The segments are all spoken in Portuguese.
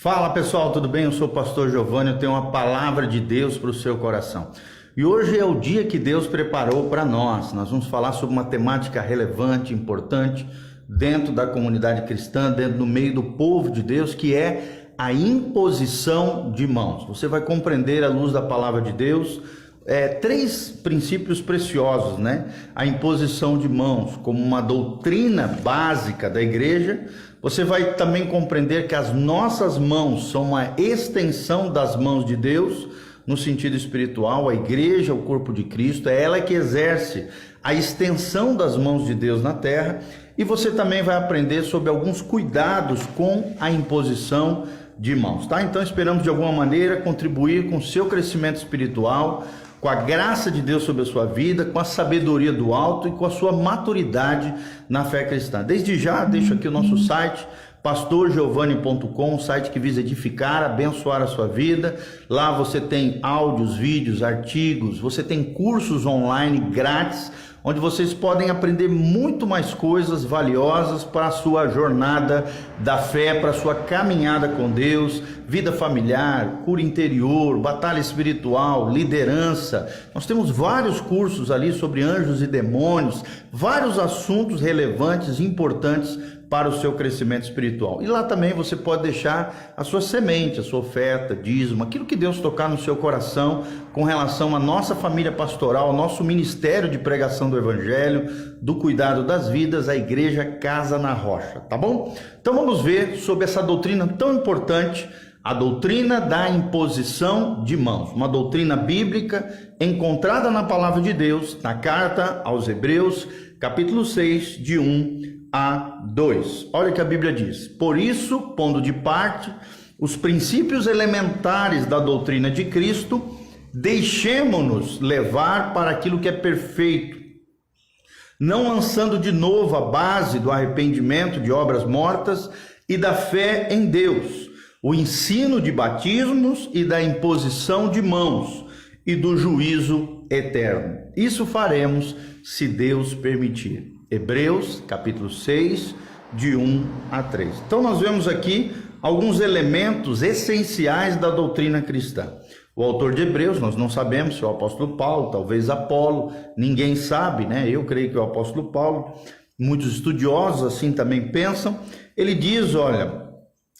Fala pessoal, tudo bem? Eu sou o pastor Giovanni, eu tenho uma palavra de Deus para o seu coração. E hoje é o dia que Deus preparou para nós. Nós vamos falar sobre uma temática relevante, importante, dentro da comunidade cristã, dentro do meio do povo de Deus, que é a imposição de mãos. Você vai compreender à luz da palavra de Deus três princípios preciosos, né? A imposição de mãos como uma doutrina básica da igreja. Você vai também compreender que as nossas mãos são uma extensão das mãos de Deus, no sentido espiritual. A igreja, o corpo de Cristo, é ela que exerce a extensão das mãos de Deus na terra. E você também vai aprender sobre alguns cuidados com a imposição de mãos, tá? Então esperamos de alguma maneira contribuir com o seu crescimento espiritual, com a graça de Deus sobre a sua vida, com a sabedoria do alto e com a sua maturidade na fé cristã. Desde já, deixo aqui o nosso site, pastorgiovanni.com, um site que visa edificar, abençoar a sua vida. Lá você tem áudios, vídeos, artigos, você tem cursos online grátis, onde vocês podem aprender muito mais coisas valiosas para a sua jornada da fé, para a sua caminhada com Deus, vida familiar, cura interior, batalha espiritual, liderança. Nós temos vários cursos ali sobre anjos e demônios, vários assuntos relevantes e importantes para o seu crescimento espiritual. E lá também você pode deixar a sua semente, a sua oferta, dízimo, aquilo que Deus tocar no seu coração com relação à nossa família pastoral, ao nosso ministério de pregação do evangelho, do cuidado das vidas, a igreja Casa na Rocha, tá bom? Então vamos ver sobre essa doutrina tão importante, a doutrina da imposição de mãos, uma doutrina bíblica encontrada na palavra de Deus, na carta aos Hebreus, capítulo 6, de 1 a 2. Olha o que a Bíblia diz: por isso, pondo de parte os princípios elementares da doutrina de Cristo, deixemo-nos levar para aquilo que é perfeito, não lançando de novo a base do arrependimento de obras mortas e da fé em Deus, o ensino de batismos e da imposição de mãos e do juízo eterno. Isso faremos se Deus permitir. Hebreus, capítulo 6, de 1 a 3. Então nós vemos aqui alguns elementos essenciais da doutrina cristã. O autor de Hebreus, nós não sabemos se é o apóstolo Paulo, talvez Apolo, ninguém sabe, né? Eu creio que é o apóstolo Paulo, muitos estudiosos assim também pensam. Ele diz, olha,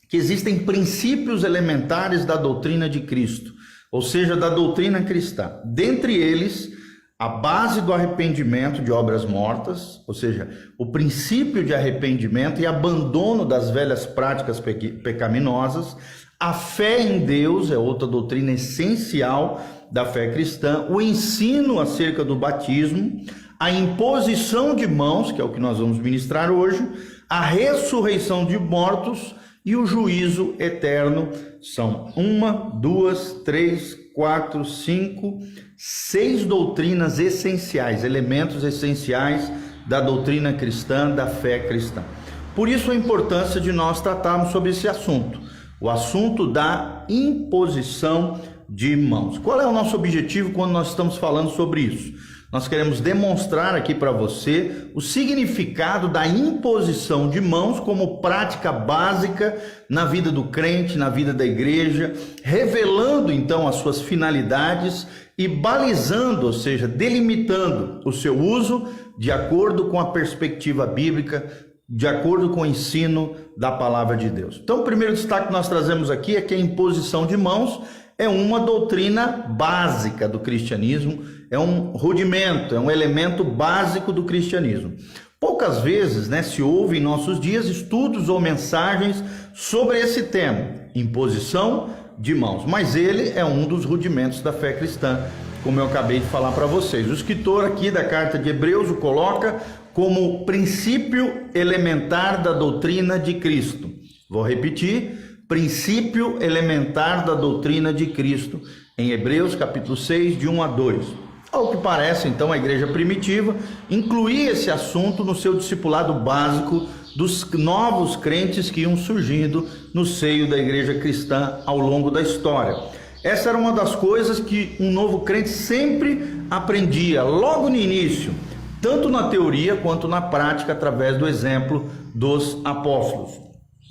que existem princípios elementares da doutrina de Cristo, ou seja, da doutrina cristã. Dentre eles, a base do arrependimento de obras mortas, ou seja, o princípio de arrependimento e abandono das velhas práticas pecaminosas. A fé em Deus é outra doutrina essencial da fé cristã. O ensino acerca do batismo, a imposição de mãos, que é o que nós vamos ministrar hoje, a ressurreição de mortos e o juízo eterno. São 1, 2, 3, 4, 5, 6 doutrinas essenciais, elementos essenciais da doutrina cristã, da fé cristã. Por isso a importância de nós tratarmos sobre esse assunto, o assunto da imposição de mãos. Qual é o nosso objetivo quando nós estamos falando sobre isso? Nós queremos demonstrar aqui para você o significado da imposição de mãos como prática básica na vida do crente, na vida da igreja, revelando então as suas finalidades e balizando, ou seja, delimitando o seu uso de acordo com a perspectiva bíblica, de acordo com o ensino da palavra de Deus. Então, o primeiro destaque que nós trazemos aqui é que a imposição de mãos é uma doutrina básica do cristianismo, é um rudimento, é um elemento básico do cristianismo. Poucas vezes, se ouve em nossos dias estudos ou mensagens sobre esse tema, imposição de mãos, mas ele é um dos rudimentos da fé cristã, como eu acabei de falar para vocês. O escritor aqui da carta de Hebreus o coloca como princípio elementar da doutrina de Cristo. Vou repetir: princípio elementar da doutrina de Cristo, em Hebreus capítulo 6, de 1 a 2. Ao que parece, então, a igreja primitiva incluía esse assunto no seu discipulado básico dos novos crentes que iam surgindo no seio da igreja cristã ao longo da história. Essa era uma das coisas que um novo crente sempre aprendia logo no início, tanto na teoria quanto na prática, através do exemplo dos apóstolos.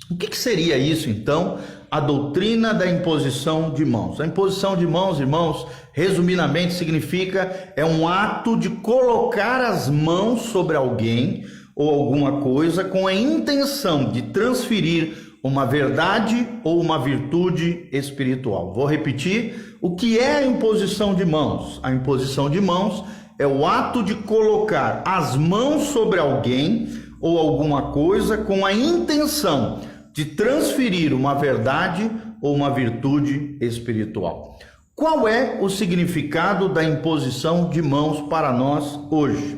O que seria isso, então? A doutrina da imposição de mãos. A imposição de mãos, irmãos, resumidamente significa um ato de colocar as mãos sobre alguém ou alguma coisa com a intenção de transferir uma verdade ou uma virtude espiritual. Vou repetir, o que é a imposição de mãos? A imposição de mãos é o ato de colocar as mãos sobre alguém ou alguma coisa com a intenção de transferir uma verdade ou uma virtude espiritual. Qual é o significado da imposição de mãos para nós hoje?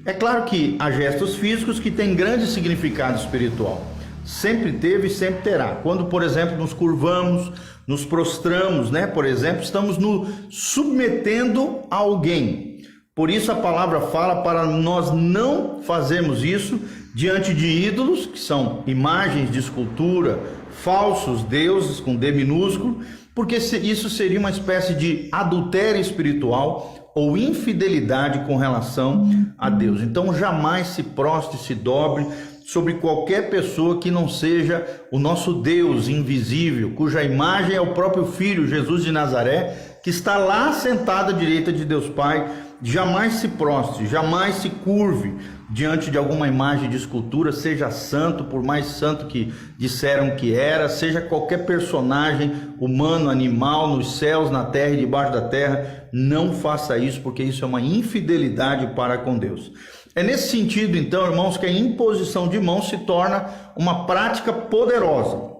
É claro que há gestos físicos que têm grande significado espiritual. Sempre teve e sempre terá. Quando, por exemplo, nos curvamos, nos prostramos, por exemplo, estamos nos submetendo a alguém. Por isso a palavra fala para nós não fazermos isso diante de ídolos, que são imagens de escultura, falsos deuses com D minúsculo, porque isso seria uma espécie de adultério espiritual ou infidelidade com relação a Deus. Então jamais se prostre, se dobre sobre qualquer pessoa que não seja o nosso Deus invisível, cuja imagem é o próprio Filho, Jesus de Nazaré, que está lá sentado à direita de Deus Pai. Jamais se prostre, jamais se curve diante de alguma imagem de escultura, seja santo, por mais santo que disseram que era, seja qualquer personagem humano, animal, nos céus, na terra e debaixo da terra. Não faça isso, porque isso é uma infidelidade para com Deus. É nesse sentido, então, irmãos, que a imposição de mãos se torna uma prática poderosa.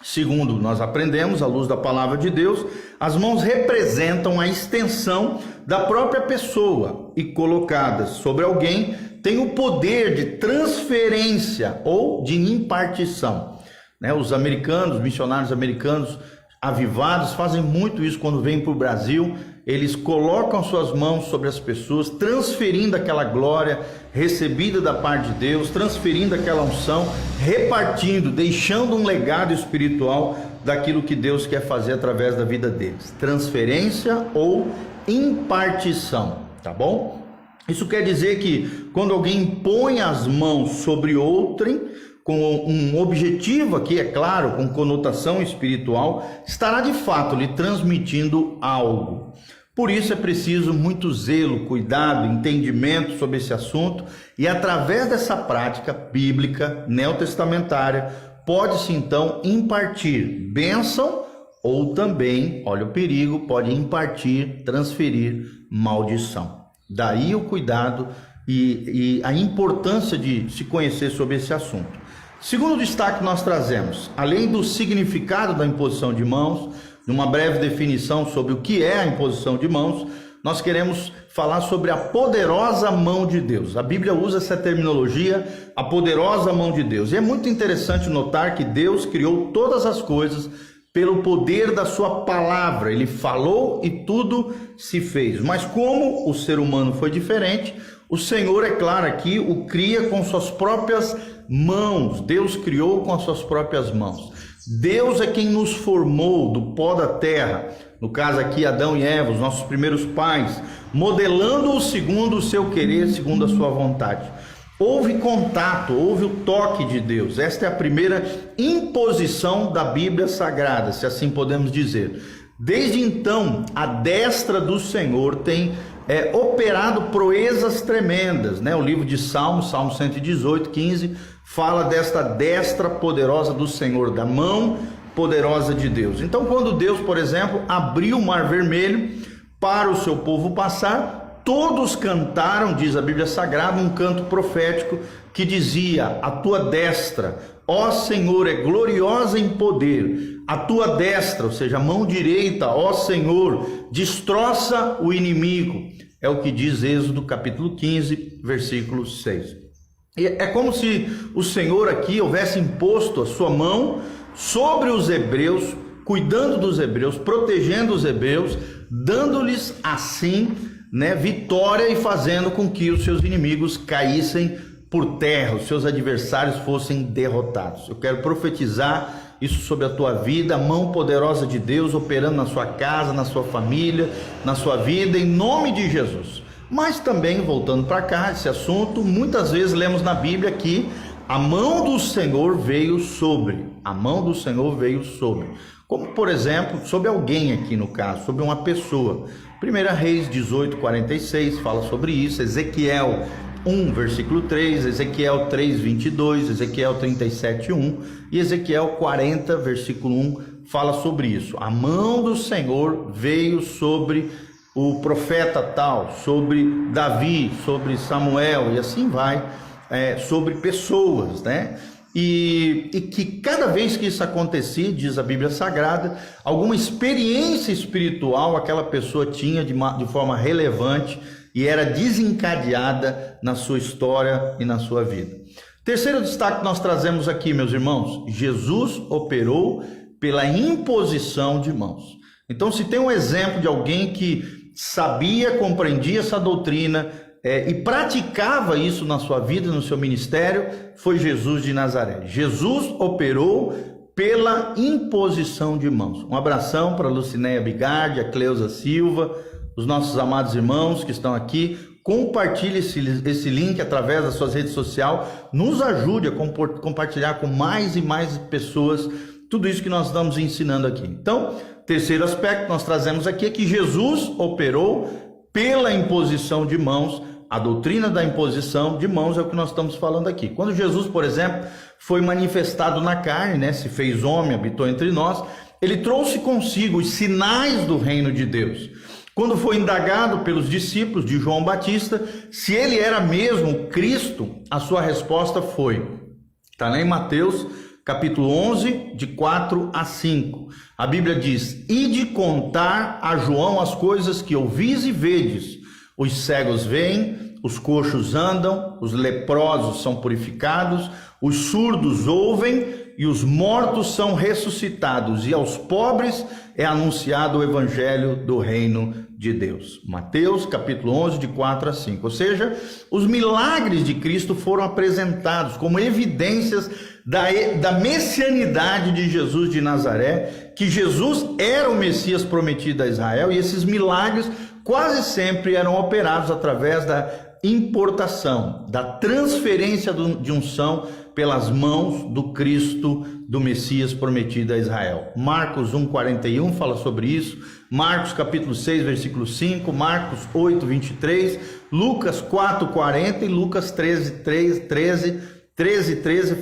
Segundo nós aprendemos, à luz da palavra de Deus, as mãos representam a extensão da própria pessoa e colocadas sobre alguém têm o poder de transferência ou de impartição. Os americanos, missionários americanos avivados fazem muito isso quando vêm para o Brasil. Eles colocam suas mãos sobre as pessoas, transferindo aquela glória recebida da parte de Deus, transferindo aquela unção, repartindo, deixando um legado espiritual daquilo que Deus quer fazer através da vida deles. Transferência ou impartição, tá bom? Isso quer dizer que quando alguém põe as mãos sobre outrem, com um objetivo aqui, é claro, com conotação espiritual, estará de fato lhe transmitindo algo. Por isso é preciso muito zelo, cuidado, entendimento sobre esse assunto, e através dessa prática bíblica neotestamentária, pode-se então impartir bênção ou também, olha o perigo, pode impartir, transferir maldição. Daí o cuidado e a importância de se conhecer sobre esse assunto. Segundo destaque que nós trazemos, além do significado da imposição de mãos, numa breve definição sobre o que é a imposição de mãos, nós queremos falar sobre a poderosa mão de Deus. A Bíblia usa essa terminologia, a poderosa mão de Deus. E é muito interessante notar que Deus criou todas as coisas pelo poder da sua palavra. Ele falou e tudo se fez. Mas como o ser humano foi diferente, o Senhor, é claro aqui, o cria com suas próprias mãos. Deus criou com as suas próprias mãos. Deus é quem nos formou do pó da terra, no caso aqui Adão e Eva, os nossos primeiros pais, modelando-o segundo o seu querer, segundo a sua vontade. Houve contato, houve o toque de Deus. Esta é a primeira imposição da Bíblia Sagrada, se assim podemos dizer. Desde então, a destra do Senhor tem operado proezas tremendas, O livro de Salmo 118, 15, fala desta destra poderosa do Senhor, da mão poderosa de Deus. Então, quando Deus, por exemplo, abriu o Mar Vermelho para o seu povo passar, todos cantaram, diz a Bíblia Sagrada, um canto profético que dizia: a tua destra, ó Senhor, é gloriosa em poder. A tua destra, ou seja, a mão direita, ó Senhor, destroça o inimigo. É o que diz Êxodo capítulo 15, versículo 6. E é como se o Senhor aqui houvesse imposto a sua mão sobre os hebreus, cuidando dos hebreus, protegendo os hebreus, dando-lhes assim, vitória e fazendo com que os seus inimigos caíssem por terra, os seus adversários fossem derrotados. Eu quero profetizar isso sobre a tua vida, a mão poderosa de Deus operando na sua casa, na sua família, na sua vida, em nome de Jesus. Mas também, voltando para cá, esse assunto, muitas vezes lemos na Bíblia que a mão do Senhor veio sobre. A mão do Senhor veio sobre. Como, por exemplo, sobre alguém aqui no caso, sobre uma pessoa. 1 Reis 18:46 fala sobre isso. Ezequiel 1, versículo 3, Ezequiel 3, 22, Ezequiel 37, 1 e Ezequiel 40, versículo 1 fala sobre isso. A mão do Senhor veio sobre o profeta tal, sobre Davi, sobre Samuel e assim vai, sobre pessoas, né? E que cada vez que isso acontecia, diz a Bíblia Sagrada, alguma experiência espiritual aquela pessoa tinha de forma relevante e era desencadeada na sua história e na sua vida. Terceiro destaque que nós trazemos aqui, meus irmãos, Jesus operou pela imposição de mãos. Então, se tem um exemplo de alguém que sabia, compreendia essa doutrina e praticava isso na sua vida, no seu ministério, foi Jesus de Nazaré. Jesus operou pela imposição de mãos. Um abração para a Lucinéia Bigardi, a Cleusa Silva, os nossos amados irmãos que estão aqui. Compartilhe esse link através das suas redes sociais, nos ajude a compartilhar com mais e mais pessoas tudo isso que nós estamos ensinando aqui. Então, terceiro aspecto que nós trazemos aqui é que Jesus operou pela imposição de mãos. A doutrina da imposição de mãos é o que nós estamos falando aqui. Quando Jesus, por exemplo, foi manifestado na carne, né, se fez homem, habitou entre nós, ele trouxe consigo os sinais do reino de Deus. Quando foi indagado pelos discípulos de João Batista se ele era mesmo Cristo, a sua resposta foi, está lá em Mateus capítulo 11, de 4 a 5. A Bíblia diz: ide contar a João as coisas que ouvis e vedes. Os cegos veem, os coxos andam, os leprosos são purificados, os surdos ouvem e os mortos são ressuscitados, e aos pobres é anunciado o evangelho do reino de Deus. Mateus capítulo 11, de 4 a 5. Ou seja, os milagres de Cristo foram apresentados como evidências da messianidade de Jesus de Nazaré, que Jesus era o Messias prometido a Israel, e esses milagres quase sempre eram operados através da importação, da transferência de unção pelas mãos do Cristo, do Messias prometido a Israel. Marcos 1:41 fala sobre isso, Marcos capítulo 6, versículo 5, Marcos 8, 23, Lucas 4:40 e Lucas 13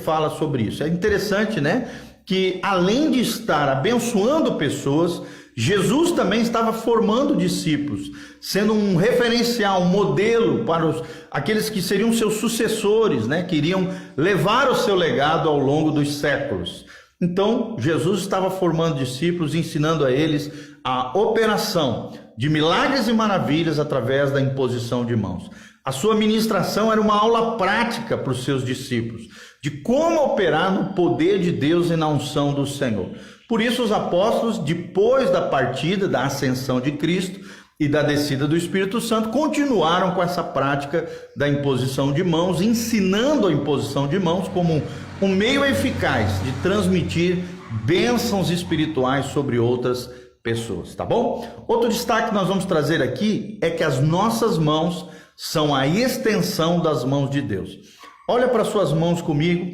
fala sobre isso. É interessante, né, que além de estar abençoando pessoas, Jesus também estava formando discípulos, sendo um referencial, um modelo para aqueles que seriam seus sucessores, né, que iriam levar o seu legado ao longo dos séculos. Então, Jesus estava formando discípulos, ensinando a eles a operação de milagres e maravilhas através da imposição de mãos. A sua ministração era uma aula prática para os seus discípulos, de como operar no poder de Deus e na unção do Senhor. Por isso, os apóstolos, depois da partida, da ascensão de Cristo e da descida do Espírito Santo, continuaram com essa prática da imposição de mãos, ensinando a imposição de mãos como um meio eficaz de transmitir bênçãos espirituais sobre outras pessoas, tá bom? Outro destaque que nós vamos trazer aqui é que as nossas mãos são a extensão das mãos de Deus. Olha para suas mãos comigo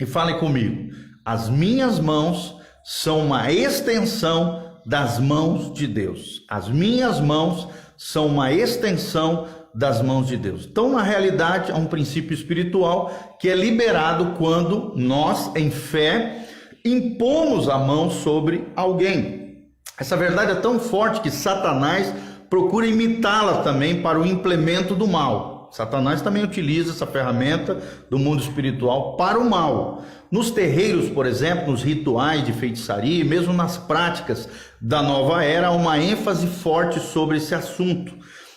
e fale comigo. As minhas mãos são uma extensão das mãos de Deus. As minhas mãos são uma extensão das mãos de Deus. Então, na realidade, há um princípio espiritual que é liberado quando nós, em fé, impomos a mão sobre alguém. Essa verdade é tão forte que Satanás procura imitá-la também para o implemento do mal. Satanás também utiliza essa ferramenta do mundo espiritual para o mal. Nos terreiros, por exemplo, nos rituais de feitiçaria, e mesmo nas práticas da nova era, há uma ênfase forte sobre esse assunto.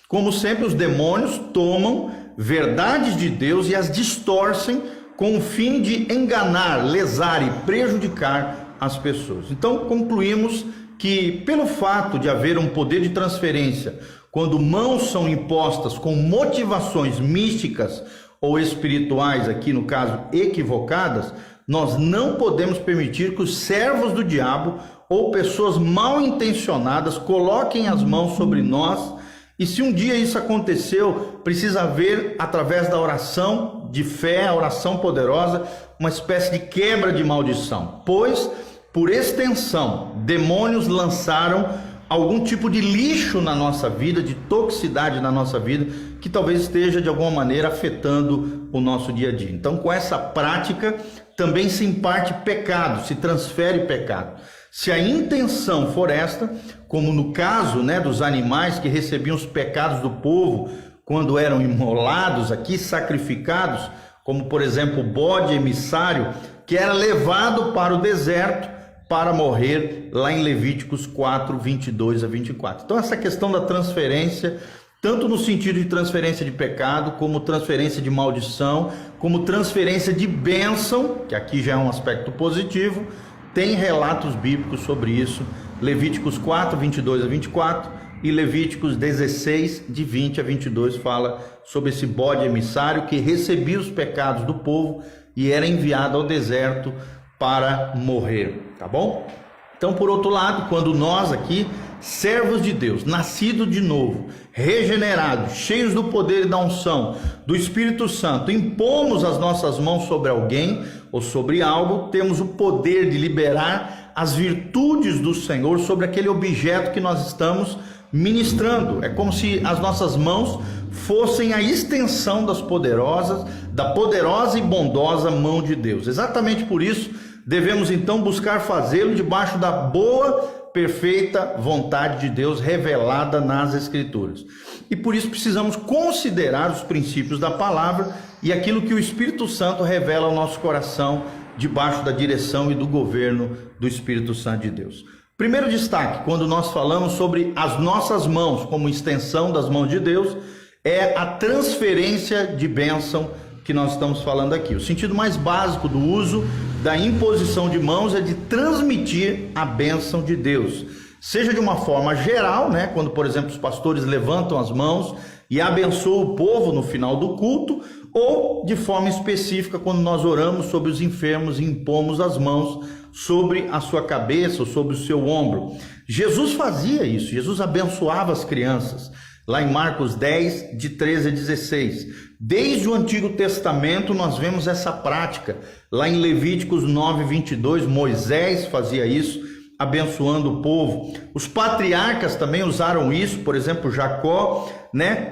Como sempre, os demônios tomam verdades de Deus e as distorcem com o fim de enganar, lesar e prejudicar as pessoas. Então, concluímos que, pelo fato de haver um poder de transferência, quando mãos são impostas com motivações místicas ou espirituais, aqui no caso equivocadas, nós não podemos permitir que os servos do diabo ou pessoas mal intencionadas coloquem as mãos sobre nós. E se um dia isso aconteceu, precisa haver, através da oração, de fé, a oração poderosa, uma espécie de quebra de maldição. Pois, por extensão, demônios lançaram algum tipo de lixo na nossa vida, de toxicidade na nossa vida, que talvez esteja de alguma maneira afetando o nosso dia a dia. Então, com essa prática, também se imparte pecado, se transfere pecado. Se a intenção for esta, como no caso, dos animais que recebiam os pecados do povo quando eram imolados aqui, sacrificados, como por exemplo o bode emissário, que era levado para o deserto para morrer lá em Levíticos 4, 22 a 24. Então essa questão da transferência, tanto no sentido de transferência de pecado, como transferência de maldição, como transferência de bênção, que aqui já é um aspecto positivo, tem relatos bíblicos sobre isso. Levíticos 4, 22 a 24 e Levíticos 16, de 20 a 22, fala sobre esse bode emissário que recebia os pecados do povo e era enviado ao deserto para morrer, tá bom? Então, por outro lado, quando nós aqui, servos de Deus, nascidos de novo, regenerados, cheios do poder e da unção do Espírito Santo, impomos as nossas mãos sobre alguém ou sobre algo, temos o poder de liberar as virtudes do Senhor sobre aquele objeto que nós estamos ministrando. É como se as nossas mãos fossem a extensão da poderosa e bondosa mão de Deus. Exatamente por isso, devemos então buscar fazê-lo debaixo da boa, perfeita vontade de Deus revelada nas Escrituras. E por isso precisamos considerar os princípios da palavra e aquilo que o Espírito Santo revela ao nosso coração debaixo da direção e do governo do Espírito Santo de Deus. Primeiro destaque, quando nós falamos sobre as nossas mãos como extensão das mãos de Deus, é a transferência de bênção que nós estamos falando aqui. O sentido mais básico do uso da imposição de mãos é de transmitir a bênção de Deus, seja de uma forma geral, quando por exemplo os pastores levantam as mãos e abençoam o povo no final do culto, ou de forma específica quando nós oramos sobre os enfermos e impomos as mãos sobre a sua cabeça ou sobre o seu ombro. Jesus fazia isso, Jesus abençoava as crianças. Lá em Marcos 10, de 13 a 16. Desde o Antigo Testamento nós vemos essa prática. Lá em Levíticos 9, 22, Moisés fazia isso, abençoando o povo. Os patriarcas também usaram isso, por exemplo, Jacó,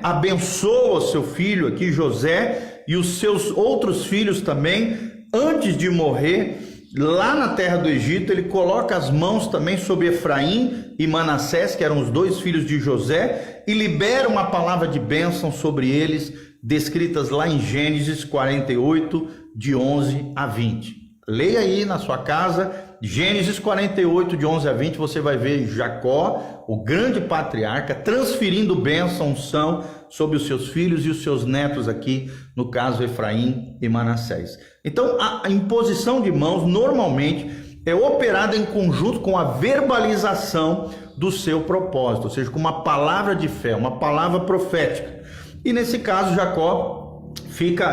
abençoa seu filho aqui, José, e os seus outros filhos também, antes de morrer. Lá na terra do Egito, ele coloca as mãos também sobre Efraim e Manassés, que eram os dois filhos de José, e libera uma palavra de bênção sobre eles, descritas lá em Gênesis 48, de 11 a 20. Leia aí na sua casa, Gênesis 48, de 11 a 20, você vai ver Jacó, o grande patriarca, transferindo bênção, unção sobre os seus filhos e os seus netos aqui, no caso Efraim e Manassés. Então, a imposição de mãos normalmente é operada em conjunto com a verbalização do seu propósito, ou seja, com uma palavra de fé, uma palavra profética. E nesse caso,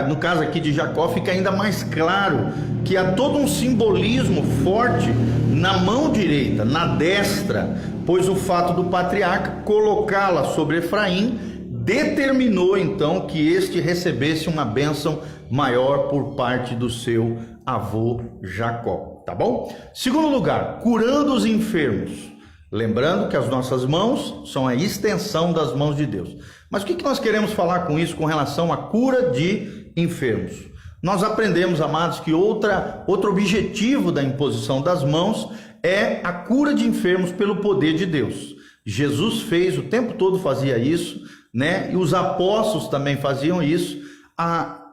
no caso aqui de Jacó, fica ainda mais claro que há todo um simbolismo forte na mão direita, na destra, pois o fato do patriarca colocá-la sobre Efraim determinou então que este recebesse uma bênção maior por parte do seu avô Jacó, tá bom? Segundo lugar, curando os enfermos. Lembrando que as nossas mãos são a extensão das mãos de Deus. Mas o que nós queremos falar com isso com relação à cura de enfermos? Nós aprendemos, amados, que outro objetivo da imposição das mãos é a cura de enfermos pelo poder de Deus. Jesus fez, o tempo todo fazia isso, e os apóstolos também faziam isso.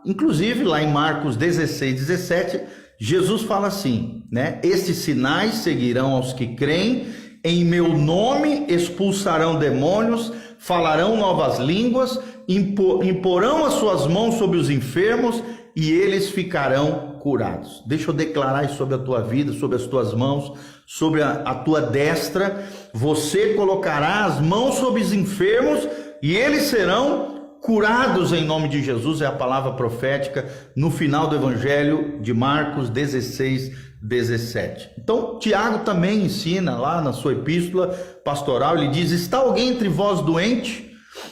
Inclusive lá em Marcos 16, 17, Jesus fala assim, estes sinais seguirão aos que creem, em meu nome expulsarão demônios, falarão novas línguas, imporão as suas mãos sobre os enfermos e eles ficarão curados. Deixa eu declarar isso sobre a tua vida, sobre as tuas mãos, sobre a tua destra. Você colocará as mãos sobre os enfermos e eles serão curados em nome de Jesus. É a palavra profética no final do Evangelho de Marcos 16, 17. Então, Tiago também ensina lá na sua epístola pastoral, ele diz: está alguém entre vós doente?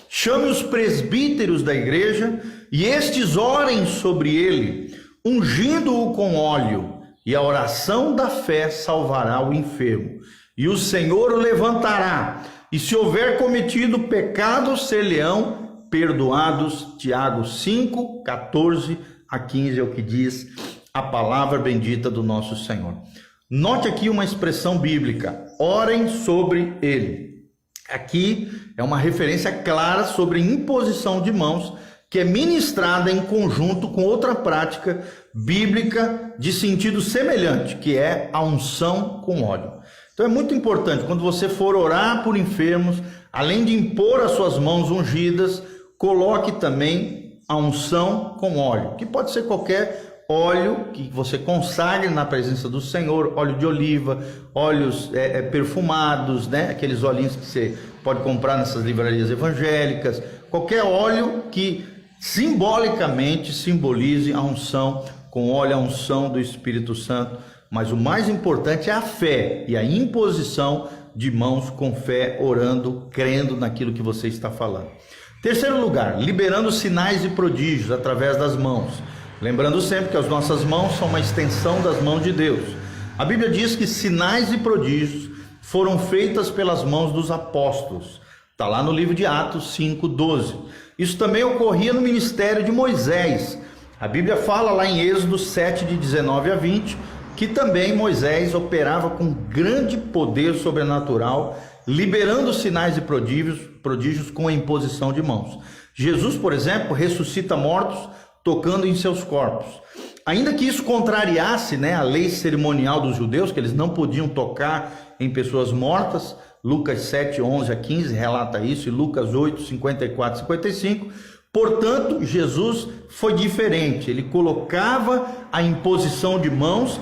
Chame os presbíteros da igreja e estes orem sobre ele, ungindo-o com óleo, e a oração da fé salvará o enfermo, e o Senhor o levantará, e se houver cometido pecados, ser-lhe-ão perdoados. Tiago 5, 14 a 15 é o que diz a palavra bendita do nosso Senhor. Note aqui uma expressão bíblica: orem sobre ele. Aqui é uma referência clara sobre imposição de mãos, que é ministrada em conjunto com outra prática bíblica de sentido semelhante, que é a unção com óleo. Então é muito importante, quando você for orar por enfermos, além de impor as suas mãos ungidas, coloque também a unção com óleo, que pode ser qualquer óleo que você consagre na presença do Senhor, óleo de oliva, óleos perfumados, né? Aqueles olhinhos que você pode comprar nessas livrarias evangélicas, qualquer óleo que simbolicamente simbolize a unção com óleo, a unção do Espírito Santo. Mas o mais importante é a fé e a imposição de mãos com fé, orando, crendo naquilo que você está falando. Terceiro lugar, liberando sinais e prodígios através das mãos. Lembrando sempre que as nossas mãos são uma extensão das mãos de Deus. A Bíblia diz que sinais e prodígios foram feitas pelas mãos dos apóstolos. Está lá no livro de Atos 5:12. Isso também ocorria no ministério de Moisés. A Bíblia fala lá em Êxodo 7, de 19 a 20, que também Moisés operava com grande poder sobrenatural, liberando sinais e prodígios com a imposição de mãos. Jesus, por exemplo, ressuscita mortos tocando em seus corpos. Ainda que isso contrariasse, né, a lei cerimonial dos judeus, que eles não podiam tocar em pessoas mortas, Lucas 7, 11 a 15 relata isso, e Lucas 8, 54 e 55. Portanto, Jesus foi diferente, ele colocava a imposição de mãos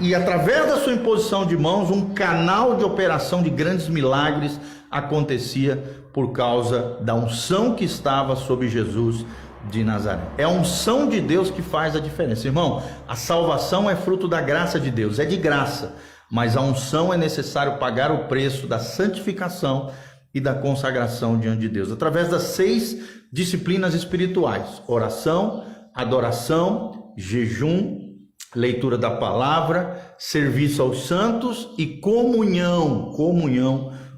e através da sua imposição de mãos, um canal de operação de grandes milagres acontecia por causa da unção que estava sobre Jesus de Nazaré. É a unção de Deus que faz a diferença. Irmão, a salvação é fruto da graça de Deus, é de graça, mas a unção é necessário pagar o preço da santificação e da consagração diante de Deus, através das 6 disciplinas espirituais: oração, adoração, jejum, leitura da palavra, serviço aos santos e comunhão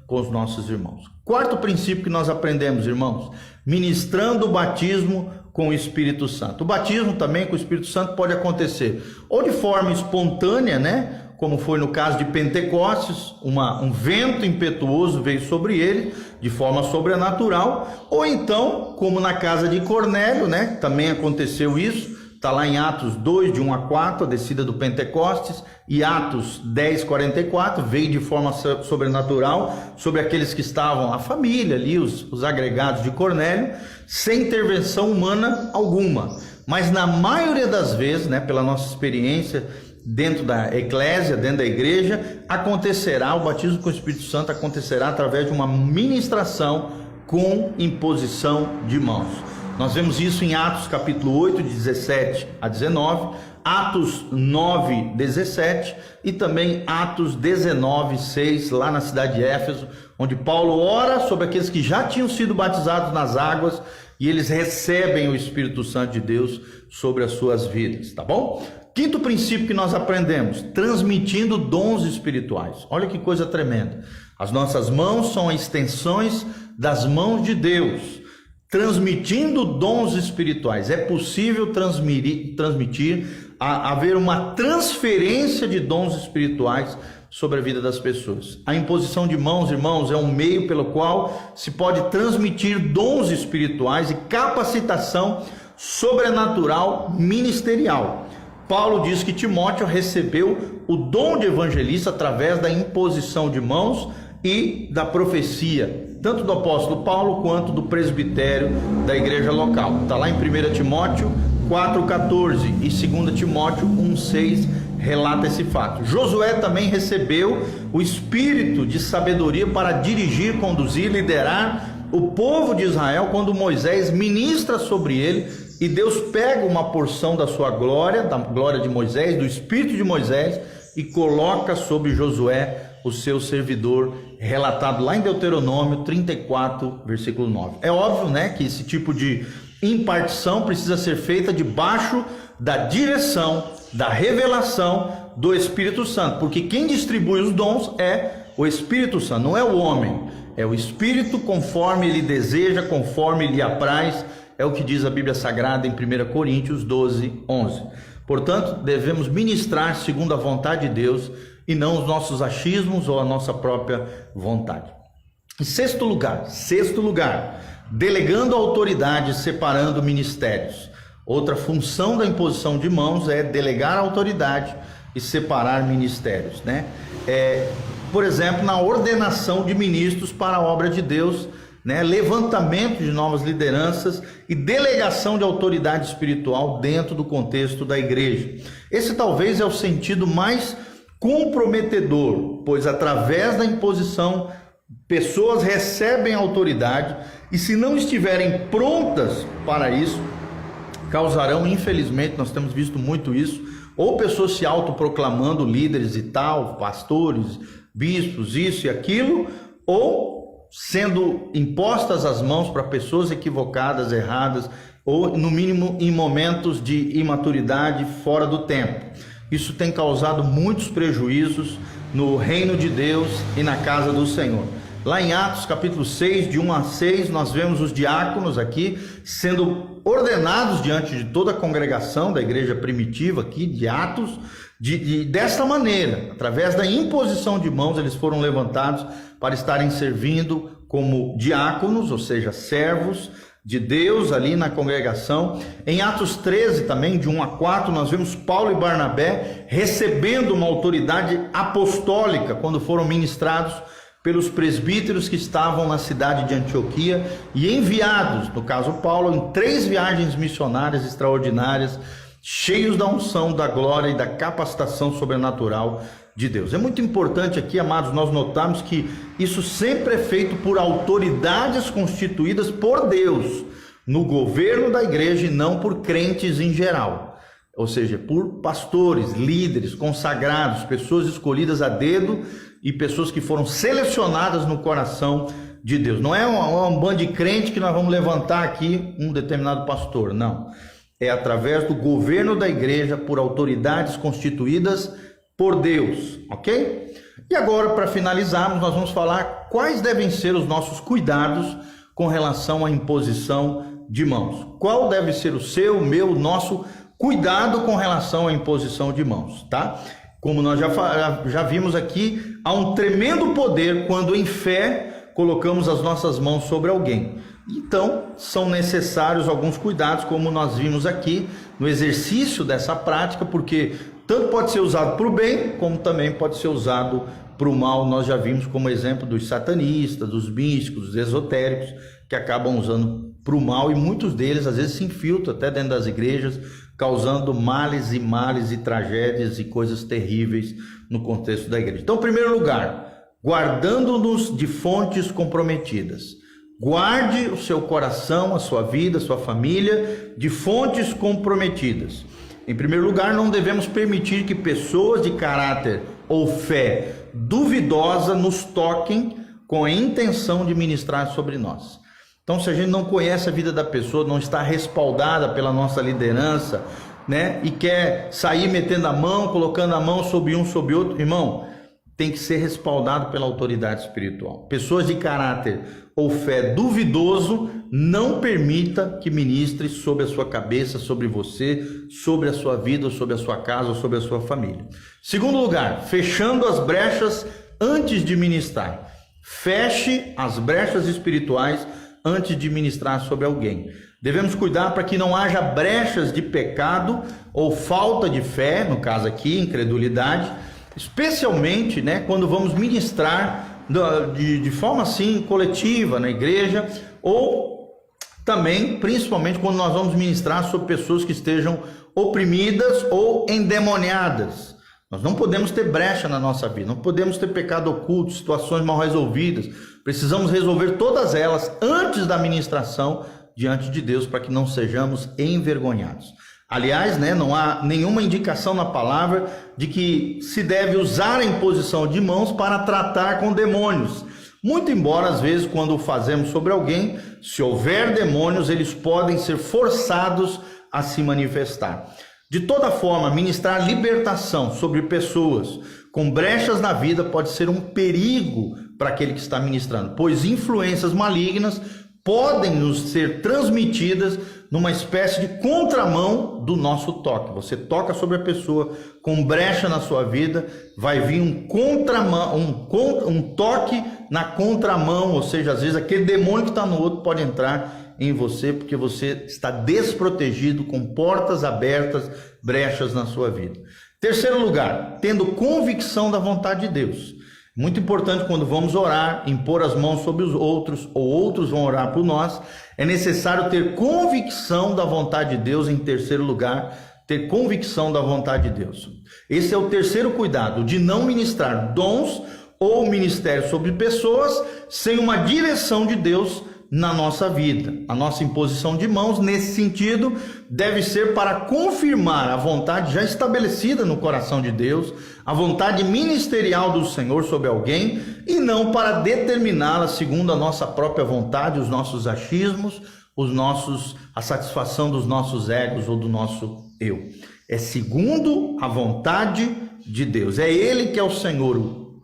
com os nossos irmãos. Quarto princípio que nós aprendemos, irmãos: ministrando o batismo com o Espírito Santo. O batismo também com o Espírito Santo pode acontecer ou de forma espontânea, né? Como foi no caso de Pentecostes, um vento impetuoso veio sobre ele de forma sobrenatural, ou então, como na casa de Cornélio, né? Também aconteceu isso. Está lá em Atos 2, de 1 a 4, a descida do Pentecostes, e Atos 10, 44, veio de forma sobrenatural sobre aqueles que estavam, a família ali, os agregados de Cornélio, sem intervenção humana alguma. Mas na maioria das vezes, né, pela nossa experiência dentro da eclésia, dentro da igreja, acontecerá, o batismo com o Espírito Santo acontecerá através de uma ministração com imposição de mãos. Nós vemos isso em Atos capítulo 8, de 17 a 19, Atos 9, 17 e também Atos 19, 6, lá na cidade de Éfeso, onde Paulo ora sobre aqueles que já tinham sido batizados nas águas e eles recebem o Espírito Santo de Deus sobre as suas vidas, tá bom? Quinto princípio que nós aprendemos: transmitindo dons espirituais. Olha que coisa tremenda. As nossas mãos são extensões das mãos de Deus, transmitindo dons espirituais. É possível transmitir, haver uma transferência de dons espirituais sobre a vida das pessoas. A imposição de mãos, irmãos, é um meio pelo qual se pode transmitir dons espirituais e capacitação sobrenatural ministerial. Paulo diz que Timóteo recebeu o dom de evangelista através da imposição de mãos e da profecia, tanto do apóstolo Paulo quanto do presbitério da igreja local. Está lá em 1 Timóteo 4,14 e 2 Timóteo 1,6 relata esse fato. Josué também recebeu o espírito de sabedoria para dirigir, conduzir, liderar o povo de Israel quando Moisés ministra sobre ele, e Deus pega uma porção da sua glória, da glória de Moisés, do espírito de Moisés, e coloca sobre Josué, o seu servidor, relatado lá em Deuteronômio 34, versículo 9. É óbvio, né, que esse tipo de impartição precisa ser feita debaixo da direção, da revelação do Espírito Santo, porque quem distribui os dons é o Espírito Santo, não é o homem, é o Espírito conforme ele deseja, conforme lhe apraz, é o que diz a Bíblia Sagrada em 1 Coríntios 12, 11. Portanto, devemos ministrar segundo a vontade de Deus e não os nossos achismos ou a nossa própria vontade. Em sexto lugar, delegando autoridade, separando ministérios. Outra função da imposição de mãos é delegar autoridade e separar ministérios, né? Por exemplo, na ordenação de ministros para a obra de Deus, né? Levantamento de novas lideranças e delegação de autoridade espiritual dentro do contexto da igreja. Esse talvez é o sentido mais comprometedor, pois através da imposição, pessoas recebem autoridade e se não estiverem prontas para isso, causarão, infelizmente, nós temos visto muito isso, ou pessoas se autoproclamando líderes e tal, pastores, bispos, isso e aquilo, ou sendo impostas as mãos para pessoas equivocadas, erradas, ou no mínimo em momentos de imaturidade fora do tempo. Isso tem causado muitos prejuízos no reino de Deus e na casa do Senhor. Lá em Atos capítulo 6, de 1 a 6, nós vemos os diáconos aqui sendo ordenados diante de toda a congregação da igreja primitiva aqui de Atos, desta maneira, através da imposição de mãos, eles foram levantados para estarem servindo como diáconos, ou seja, servos de Deus ali na congregação. Em Atos 13 também, de 1 a 4, nós vemos Paulo e Barnabé recebendo uma autoridade apostólica quando foram ministrados pelos presbíteros que estavam na cidade de Antioquia e enviados, no caso Paulo, em 3 viagens missionárias extraordinárias, cheios da unção, da glória e da capacitação sobrenatural de Deus. É muito importante aqui, amados, nós notamos que isso sempre é feito por autoridades constituídas por Deus no governo da igreja e não por crentes em geral. Ou seja, por pastores, líderes, consagrados, pessoas escolhidas a dedo e pessoas que foram selecionadas no coração de Deus. Não é um bando de crente que nós vamos levantar aqui um determinado pastor, não. É através do governo da igreja por autoridades constituídas por Deus, ok? E agora, para finalizarmos, nós vamos falar quais devem ser os nossos cuidados com relação à imposição de mãos. Qual deve ser o seu, o meu, o nosso cuidado com relação à imposição de mãos, tá? Como nós já vimos aqui, há um tremendo poder quando em fé colocamos as nossas mãos sobre alguém. Então, são necessários alguns cuidados, como nós vimos aqui no exercício dessa prática, porque tanto pode ser usado para o bem, como também pode ser usado para o mal. Nós já vimos como exemplo dos satanistas, dos místicos, dos esotéricos, que acabam usando para o mal, e muitos deles às vezes se infiltram até dentro das igrejas, causando males e tragédias e coisas terríveis no contexto da igreja. Então, em primeiro lugar, guardando-nos de fontes comprometidas. Guarde o seu coração, a sua vida, a sua família de fontes comprometidas. Em primeiro lugar, não devemos permitir que pessoas de caráter ou fé duvidosa nos toquem com a intenção de ministrar sobre nós. Então, se a gente não conhece a vida da pessoa, não está respaldada pela nossa liderança, né, e quer sair metendo a mão, colocando a mão sobre um, sobre outro, irmão, tem que ser respaldado pela autoridade espiritual. Pessoas de caráter ou fé duvidoso, não permita que ministre sobre a sua cabeça, sobre você, sobre a sua vida, sobre a sua casa, sobre a sua família. Segundo lugar, fechando as brechas antes de ministrar. Feche as brechas espirituais antes de ministrar sobre alguém. Devemos cuidar para que não haja brechas de pecado ou falta de fé, no caso aqui, incredulidade, especialmente, né, quando vamos ministrar de forma assim coletiva na igreja, ou também, principalmente, quando nós vamos ministrar sobre pessoas que estejam oprimidas ou endemoniadas. Nós não podemos ter brecha na nossa vida, não podemos ter pecado oculto, situações mal resolvidas. Precisamos resolver todas elas antes da ministração diante de Deus, para que não sejamos envergonhados. Aliás, né, não há nenhuma indicação na palavra de que se deve usar a imposição de mãos para tratar com demônios, Muito embora, às vezes, quando o fazemos sobre alguém, se houver demônios, eles podem ser forçados a se manifestar. De toda forma, ministrar libertação sobre pessoas com brechas na vida pode ser um perigo para aquele que está ministrando, pois influências malignas podem nos ser transmitidas numa espécie de contramão do nosso toque. Você toca sobre a pessoa com brecha na sua vida, vai vir um contramão, um toque na contramão, ou seja, às vezes aquele demônio que está no outro pode entrar em você, porque você está desprotegido, com portas abertas, brechas na sua vida. Terceiro lugar, tendo convicção da vontade de Deus. Muito importante quando vamos orar, impor as mãos sobre os outros, ou outros vão orar por nós, é necessário ter convicção da vontade de Deus. Em terceiro lugar, ter convicção da vontade de Deus. Esse é o terceiro cuidado, de não ministrar dons ou ministério sobre pessoas sem uma direção de Deus na nossa vida. A nossa imposição de mãos, nesse sentido, deve ser para confirmar a vontade já estabelecida no coração de Deus, a vontade ministerial do Senhor sobre alguém, e não para determiná-la segundo a nossa própria vontade, os nossos achismos, a satisfação dos nossos egos ou do nosso eu. É segundo a vontade de Deus. É Ele que é o Senhor, o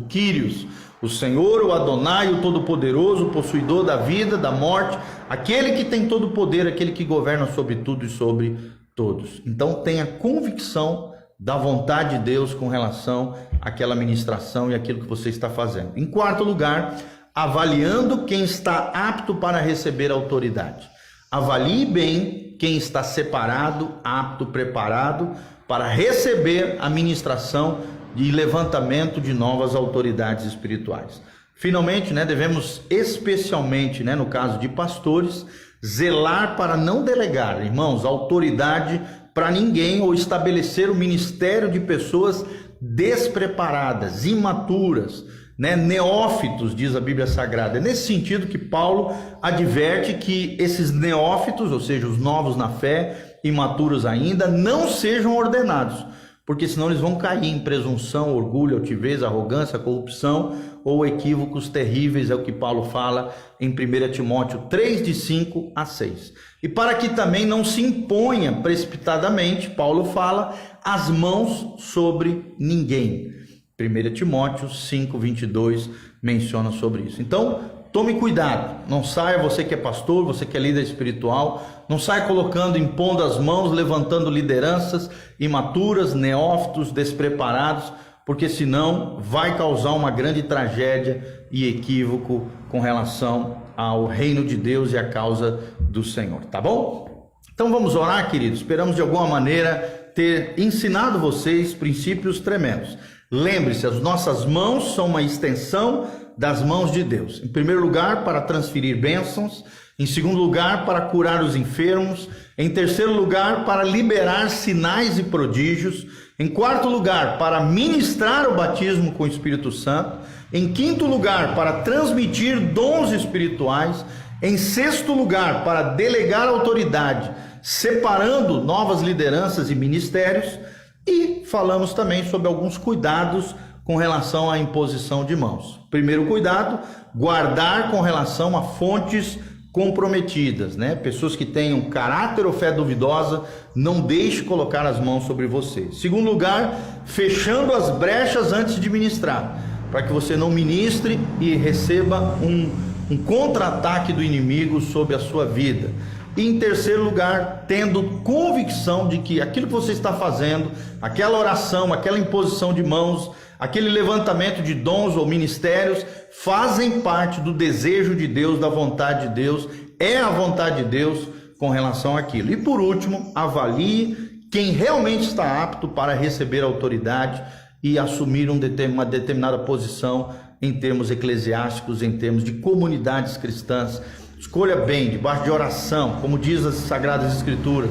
Kyrios, o Senhor, o Adonai, o Todo-Poderoso, o possuidor da vida, da morte, aquele que tem todo o poder, aquele que governa sobre tudo e sobre todos. Então tenha convicção da vontade de Deus com relação àquela ministração e aquilo que você está fazendo. Em quarto lugar, avaliando quem está apto para receber autoridade. Avalie bem quem está separado, apto, preparado para receber a ministração de levantamento de novas autoridades espirituais. Finalmente, devemos especialmente, no caso de pastores, zelar para não delegar, irmãos, autoridade para ninguém ou estabelecer o ministério de pessoas despreparadas, imaturas, neófitos, diz a Bíblia Sagrada. É nesse sentido que Paulo adverte que esses neófitos, ou seja, os novos na fé, imaturos ainda, não sejam ordenados, porque senão eles vão cair em presunção, orgulho, altivez, arrogância, corrupção ou equívocos terríveis, é o que Paulo fala em 1 Timóteo 3, de 5 a 6. E para que também não se imponha precipitadamente, Paulo fala, as mãos sobre ninguém. 1 Timóteo 5, 22 menciona sobre isso. Então, tome cuidado, não saia, você que é pastor, você que é líder espiritual, não saia colocando, impondo as mãos, levantando lideranças imaturas, neófitos, despreparados, porque senão vai causar uma grande tragédia e equívoco com relação ao reino de Deus e à causa do Senhor, tá bom? Então vamos orar, queridos. Esperamos de alguma maneira ter ensinado vocês princípios tremendos. Lembre-se, as nossas mãos são uma extensão das mãos de Deus. Em primeiro lugar, para transferir bênçãos. Em segundo lugar, para curar os enfermos. Em terceiro lugar, para liberar sinais e prodígios. Em quarto lugar, para ministrar o batismo com o Espírito Santo. Em quinto lugar, para transmitir dons espirituais. Em sexto lugar, para delegar autoridade, separando novas lideranças e ministérios. E falamos também sobre alguns cuidados com relação à imposição de mãos. Primeiro cuidado, guardar com relação a fontes comprometidas, Pessoas que tenham caráter ou fé duvidosa, não deixe colocar as mãos sobre você. Segundo lugar, fechando as brechas antes de ministrar, para que você não ministre e receba um contra-ataque do inimigo sobre a sua vida. E em terceiro lugar, tendo convicção de que aquilo que você está fazendo, aquela oração, aquela imposição de mãos, aquele levantamento de dons ou ministérios, fazem parte do desejo de Deus, da vontade de Deus, é a vontade de Deus com relação àquilo. E por último, avalie quem realmente está apto para receber autoridade e assumir uma determinada posição em termos eclesiásticos, em termos de comunidades cristãs. Escolha bem, debaixo de oração, como diz as Sagradas Escrituras,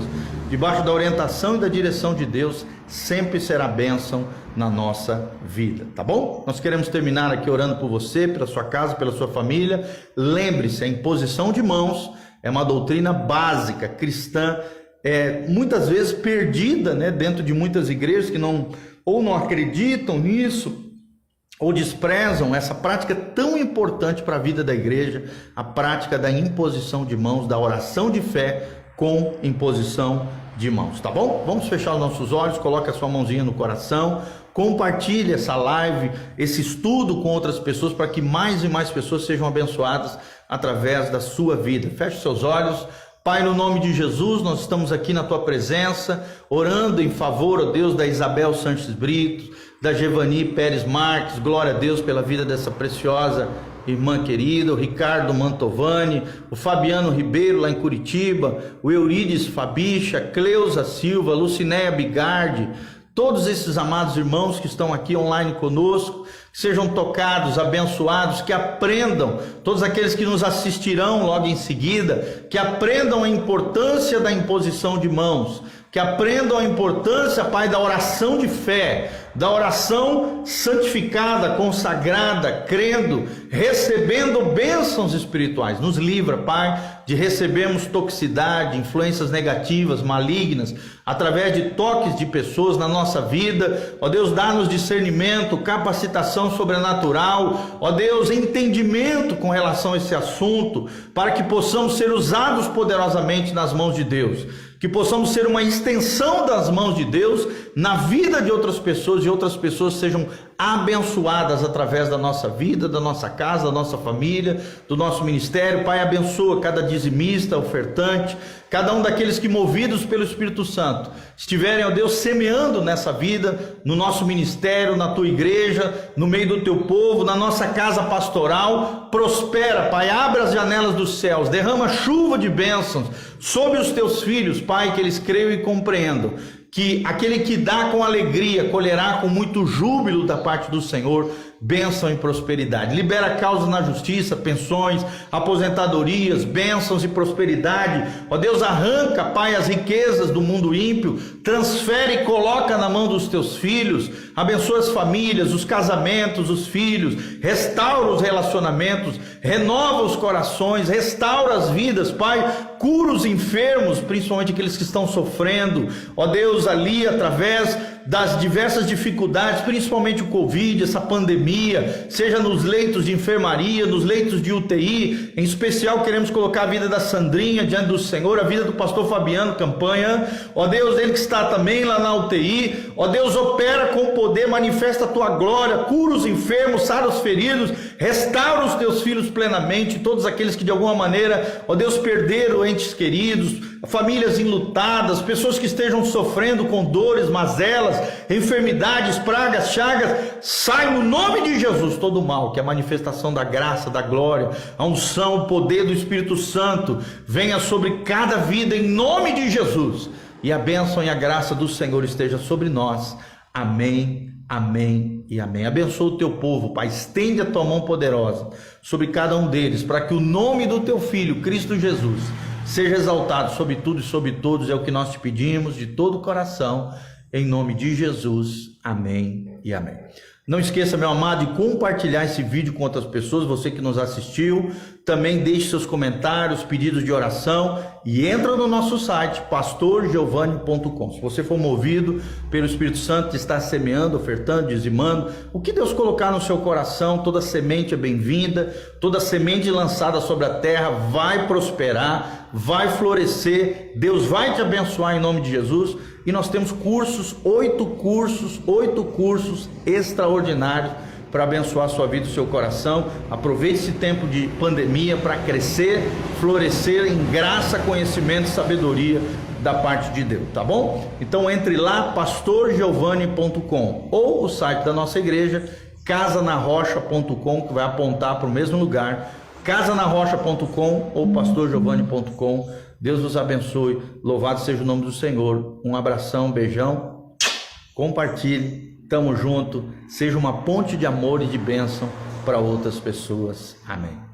debaixo da orientação e da direção de Deus, sempre será bênção na nossa vida, tá bom? Nós queremos terminar aqui orando por você, pela sua casa, pela sua família. Lembre-se, a imposição de mãos é uma doutrina básica, cristã, muitas vezes perdida, dentro de muitas igrejas que não acreditam nisso, ou desprezam essa prática tão importante para a vida da igreja, a prática da imposição de mãos, da oração de fé com imposição de mãos, tá bom? Vamos fechar os nossos olhos, coloque a sua mãozinha no coração, compartilhe essa live, esse estudo com outras pessoas, para que mais e mais pessoas sejam abençoadas através da sua vida. Feche os seus olhos. Pai, no nome de Jesus, nós estamos aqui na Tua presença, orando em favor, ó Deus, da Isabel Sanches Brito, da Gevani Pérez Marques. Glória a Deus pela vida dessa preciosa irmã querida, o Ricardo Mantovani, o Fabiano Ribeiro lá em Curitiba, o Eurides Fabicha, Cleusa Silva, Lucinéia Bigardi, todos esses amados irmãos que estão aqui online conosco, que sejam tocados, abençoados, que aprendam, todos aqueles que nos assistirão logo em seguida, que aprendam a importância da imposição de mãos, que aprendam a importância, Pai, da oração de fé, da oração santificada, consagrada, crendo, recebendo bênçãos espirituais. Nos livra, Pai, de recebermos toxicidade, influências negativas, malignas, através de toques de pessoas na nossa vida. Ó Deus, dá-nos discernimento, capacitação sobrenatural, ó Deus, entendimento com relação a esse assunto, para que possamos ser usados poderosamente nas mãos de Deus, que possamos ser uma extensão das mãos de Deus na vida de outras pessoas, e outras pessoas sejam abençoadas através da nossa vida, da nossa casa, da nossa família, do nosso ministério. Pai, abençoa cada dizimista, ofertante, cada um daqueles que, movidos pelo Espírito Santo, estiverem, ó Deus, semeando nessa vida, no nosso ministério, na Tua igreja, no meio do Teu povo, na nossa casa pastoral. Prospera, Pai, abre as janelas dos céus, derrama chuva de bênçãos sobre os Teus filhos, Pai, que eles creiam e compreendam que aquele que dá com alegria colherá com muito júbilo da parte do Senhor bênção e prosperidade. Libera causas na justiça, pensões, aposentadorias, bênçãos e prosperidade. Ó Deus, arranca, Pai, as riquezas do mundo ímpio, transfere e coloca na mão dos Teus filhos. Abençoa as famílias, os casamentos, os filhos, restaura os relacionamentos, renova os corações, restaura as vidas, Pai, cura os enfermos, principalmente aqueles que estão sofrendo, ó Deus, ali através das diversas dificuldades, principalmente o Covid, essa pandemia, seja nos leitos de enfermaria, nos leitos de UTI. Em especial queremos colocar a vida da Sandrinha diante do Senhor, a vida do pastor Fabiano Campanha, ó Deus, ele que está também lá na UTI. Ó Deus, opera com poder, manifesta a Tua glória, cura os enfermos, sara os feridos, restaura os Teus filhos plenamente, todos aqueles que de alguma maneira, ó Deus, perderam entes queridos, famílias enlutadas, pessoas que estejam sofrendo com dores, mazelas, enfermidades, pragas, chagas. Sai no nome de Jesus todo o mal, que a manifestação da graça, da glória, a unção, o poder do Espírito Santo venha sobre cada vida em nome de Jesus, e a bênção e a graça do Senhor esteja sobre nós. Amém, amém e amém. Abençoa o Teu povo, Pai, estende a Tua mão poderosa sobre cada um deles, para que o nome do Teu Filho, Cristo Jesus, seja exaltado sobre tudo e sobre todos. É o que nós te pedimos de todo o coração, em nome de Jesus. Amém e amém. Não esqueça, meu amado, de compartilhar esse vídeo com outras pessoas. Você que nos assistiu, também deixe seus comentários, pedidos de oração, e entra no nosso site pastorgiovani.com. Se você for movido pelo Espírito Santo, está semeando, ofertando, dizimando, o que Deus colocar no seu coração, toda semente é bem-vinda, toda semente lançada sobre a terra vai prosperar, vai florescer, Deus vai te abençoar em nome de Jesus. E nós temos cursos, 8 cursos extraordinários para abençoar a sua vida e o seu coração. Aproveite esse tempo de pandemia para crescer, florescer em graça, conhecimento e sabedoria da parte de Deus, tá bom? Então entre lá, pastorgiovani.com, ou o site da nossa igreja, casanarrocha.com, que vai apontar para o mesmo lugar, casanarrocha.com ou pastorgiovani.com. Deus vos abençoe, louvado seja o nome do Senhor. Um abração, um beijão, compartilhe, tamo junto, seja uma ponte de amor e de bênção para outras pessoas. Amém.